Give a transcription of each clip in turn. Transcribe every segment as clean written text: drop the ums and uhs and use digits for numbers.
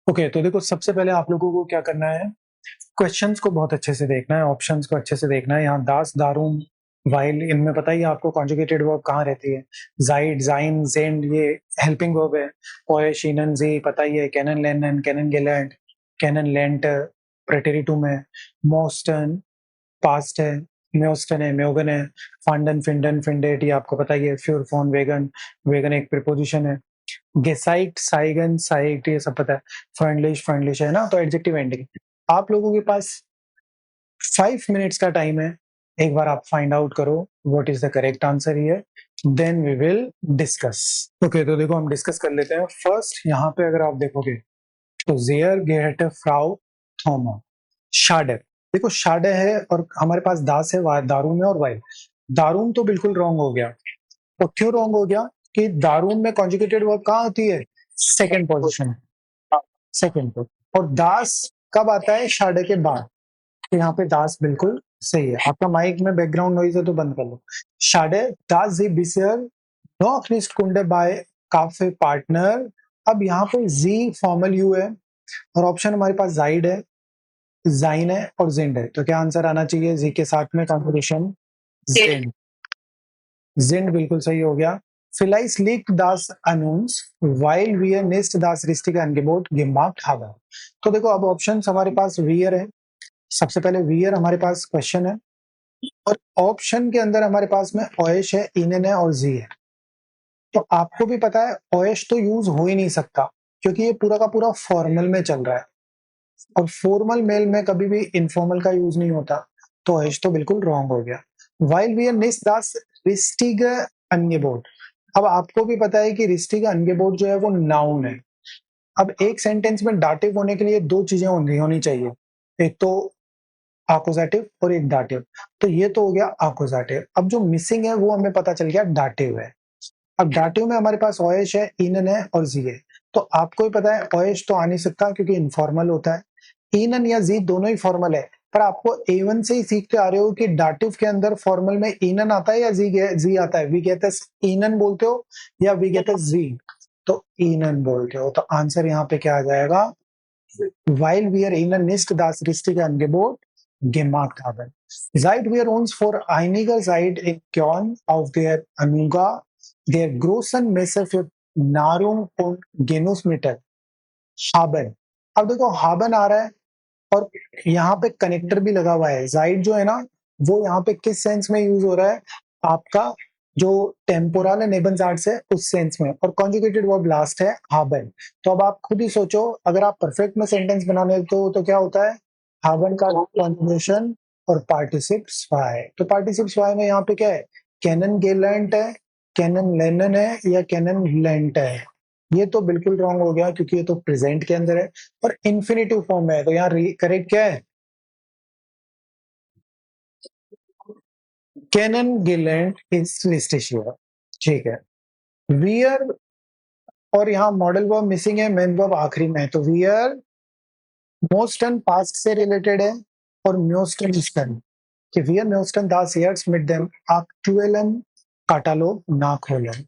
Okay, तो देखो सबसे पहले आप लोगों को क्या करना है, क्वेश्चंस को बहुत अच्छे से देखना है, ऑप्शंस को अच्छे से देखना है। यहाँ दास, दारूम, वाइल, इनमें पता ही है आपको कॉन्जुगेटेड वर्ब कहाँ रहती है। जाइड, जाइन, जेंड ये हेल्पिंग वर्ब है। ओए, शीनन, जी पता ही है। कैनन, लेनन, कैनन, गेलैंड, कैनन, लेंट प्रेटेरिटुम है। मोस्टन पास्ट है। म्योस्टन है, म्योगन है। फांडन, फिंडन, फिंडेट ये आपको पता ही है। फ्यूर, फोन, वेगन, वेगन एक प्रीपोजिशन है। गेसाइट, साइगन, साइट ये सब पता है। फ्रेंडलिश, फ्रेंडलिश है ना, तो एडजेक्टिव एंडिंग। आप लोगों के पास 5 मिनट्स का टाइम है। एक बार आप फाइंड आउट करो what is the correct answer here, then we will discuss. Okay, तो देखो हम डिस्कस कर लेते हैं। फर्स्ट यहाँ पे अगर आप देखोगे तो जेयर गेट फ्राउ थॉमा शाडे। देखो शाडे है और हमारे पास दास है, दारूम है और वाइल। दारूम तो बिल्कुल रॉन्ग हो गया। तो क्यों रॉन्ग हो गया कि दारूम में कॉन्जुगेटेड वर्ब कहाँ होती है, सेकंड पोजीशन, सेकंड पे। और दास कब आता है, शाडे के बाद। तो यहाँ पे दास बिल्कुल सही है। आपका माइक में बैकग्राउंड नॉइज है तो बंद कर लो। शाडे दास जी बिसर नो निस्ट कुंडे बाय काफे पार्टनर। अब यहाँ पे जी फॉर्मल यू है और ऑप्शन हमारे पास जाइड है, जाइन है और जिंड है। तो क्या आंसर आना चाहिए, जी के साथ में कॉन्जुगेशन जिंड। जिंड बिल्कुल सही हो गया। Vielleicht liegt das an uns, weil wir nicht das richtige Angebot gemacht haben। तो देखो अब ऑप्शंस हमारे पास वियर है। सबसे पहले वियर हमारे पास क्वेश्चन है और ऑप्शन के अंदर हमारे पास में ओएश है, इनन है और जी है। तो आपको भी पता है ओएश तो यूज हो ही नहीं सकता क्योंकि ये पूरा का पूरा फॉर्मल में चल रहा है और फॉर्मल मेल में कभी भी इनफॉर्मल का यूज नहीं होता। तो ओएश तो बिल्कुल रॉन्ग हो गया। वाइल वियर निस दास रिस्टिग अनगेबोट। अब आपको भी पता है कि रिस्टिग अनगेबोट जो है वो नाउन है। अब एक सेंटेंस में डाटिव होने के लिए दो चीजें होनी चाहिए, एक तो आकुजेटिव और एक डाटिव। तो ये तो हो गया आकुजेटिव। अब जो मिसिंग है वो हमें पता चल गया डाटिव है। अब डाटिव में हमारे पास ओएश है, इनन है और जी है। तो आपको ही पता है ओएश तो आ नहीं सकता क्योंकि इनफॉर्मल होता है। इनन या जी दोनों ही फॉर्मल है। पर आपको A1 से ही सीखते आ रहे हो कि डाटिव के अंदर फॉर्मल में इनन आता है या जी आता है। वी कहते हैं इनन बोलते हो या वी कहते हैं जी। तो इनन बोलते हो। तो आंसर यहाँ पे क्या आ जाएगा, while wir ihnen nicht das richtige Angebot gemacht haben. Seit wir uns vor einiger Zeit in Köln auf der Anuga der großen Messe für Nahrung und Genussmittel haben। अब देखो हाबन आ रहा है और यहाँ पे कनेक्टर भी लगा हुआ है। जाइड जो है ना वो यहाँ पे किस सेंस में यूज हो रहा है, आपका जो टेम्पोरल एंड नेबनजार्ड्स है उस सेंस में, और कॉन्जुगेटेड वर्ब लास्ट है हाबन। तो अब आप खुद ही सोचो, अगर आप परफेक्ट में सेंटेंस बनाने तो क्या होता है, हाबन का कॉन्जुगेशन और पार्टिसिप्स वाई। तो पार्टिसिप्स वाई में यहाँ पे क्या है, कैनन गेलेंट है, कैनन लेनन है या कैनन लेंट है। ये तो बिल्कुल रॉन्ग हो गया क्योंकि ये तो प्रेजेंट के अंदर है और इन्फिनेटिव फॉर्म में है। तो यहाँ करेक्ट क्या है, कैनन गिलेंट इज लिस्टेशिया। ठीक है। वियर और यहाँ मॉडल वर्ब मिसिंग है, मेन वर्ब आखिरी में है। तो वियर मोस्टन पास्ट से रिलेटेड है और म्योस्टन स्टन कि वियर म्योस्टन दास ईयर्स मिड देम aktuellen Katalog nachholen।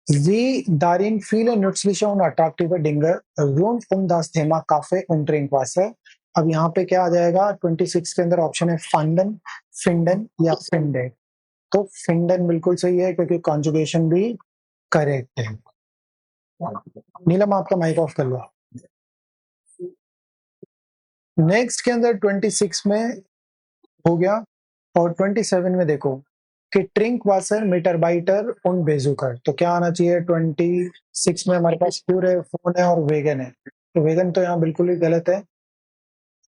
Sie darin viele nützliche und attraktive Dinge rund das Thema Kaffee und Trinkwasser। अब यहाँ पे क्या आ जाएगा, 26 के अंदर ऑप्शन है फंडन, फिंडन या फिंडे। तो फिंडन बिल्कुल सही है क्योंकि कॉन्जुगेशन भी करेक्ट है। नीलम आपका माइक ऑफ कर लो। नेक्स्ट के अंदर 26 में हो गया और 27 में देखो कि ट्रिंक वासर मीटर बाइटर उन बेजुकर। तो क्या आना चाहिए, 26 में हमारे पास प्योर है, फोन है और वेगन है। तो वेगन तो यहाँ बिल्कुल ही गलत है।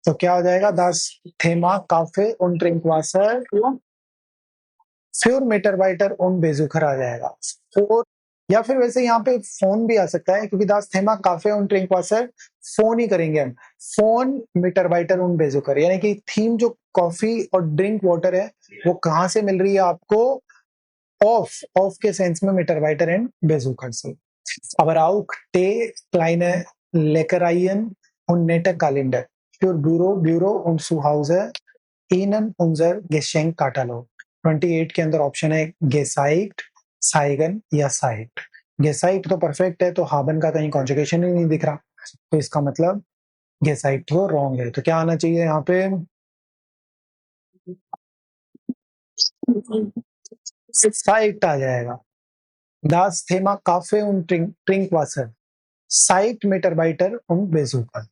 तो क्या हो जाएगा, दास थेमा काफे उन ट्रिंक वासर फ्योर मीटर बाइटर उन बेजुकर आ जाएगा। फोर या फिर वैसे यहाँ पे फोन भी आ सकता है क्योंकि दास थेमा काफे उन ट्रिंक वासर फोन ही करेंगे हम। फोन मीटर बाइटर उन बेजुकर, यानी कि थीम जो कॉफी और ड्रिंक वाटर है वो कहाँ से मिल रही है आपको, ऑफ ऑफ के सेंस में मीटर बाइटर एंड बेजुकर से। Aber auch T kleine Leckereien und nette Kalender für Büro und zu Hause Ihnen unser Geschenkkatalog। 28 के अंदर ऑप्शन है गेसाइट, साइगन या साइट। गेसाइट तो परफेक्ट है तो हाबन का कहीं कॉन्जुगेशन ही नहीं दिख रहा। तो इसका मतलब ये साइड तो रॉन्ग है। तो क्या आना चाहिए यहाँ पे? साइट आ जाएगा। Das Thema Kaffee und Trinkwasser. साइट मीटर उन बेसुपर।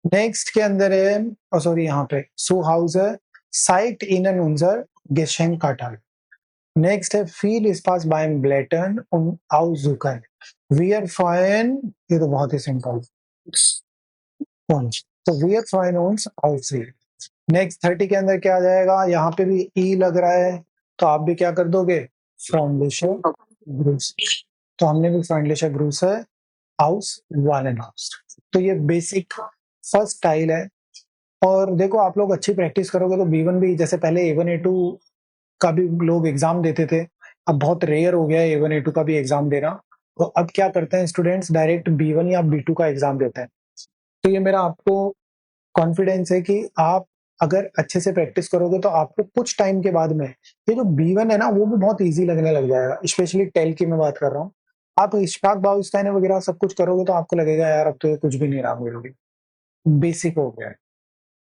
नेक्स्ट के अंदर है, सॉरी यहाँ पे सो हाउस है, साइट इनन उनजर गेशेन काटाल। नेक्स्ट है फील स्पास बाइम ब्लेटन उन आउजुकन वियर फाइन। ये तो बहुत ही सिंपल तो वियर फाइन उन्स आउसी। नेक्स्ट 30 के अंदर क्या आ जाएगा? यहाँ पे भी ई लग रहा है, तो आप भी क्या कर दोगे? फ्राउंडेशन ग्रूस। तो हमने भी फ्राउंडेशन ग्रूस है हाउस 1 एंड हाउस। तो ये बेसिक फर्स्ट स्टाइल है। और देखो आप लोग अच्छी प्रैक्टिस करोगे तो B1 भी, जैसे पहले A1 A2 का भी लोग एग्जाम देते थे, अब बहुत रेयर हो गया है A1 A2 का भी एग्जाम देना। तो अब क्या करते हैं स्टूडेंट्स, डायरेक्ट B1 या B2 का एग्जाम देते हैं। तो ये मेरा आपको कॉन्फिडेंस है कि आप अगर अच्छे से प्रैक्टिस करोगे तो आपको कुछ टाइम के बाद में ये जो B1 है ना वो भी बहुत इजी लगने लग जाएगा। स्पेशली टेल की मैं बात कर रहा हूँ। आप इशफाक बाउस्तानी वगैरह सब कुछ करोगे तो आपको लगेगा यार अब तो ये कुछ भी नहीं रहा मेरे लिए, बेसिक हो गया है।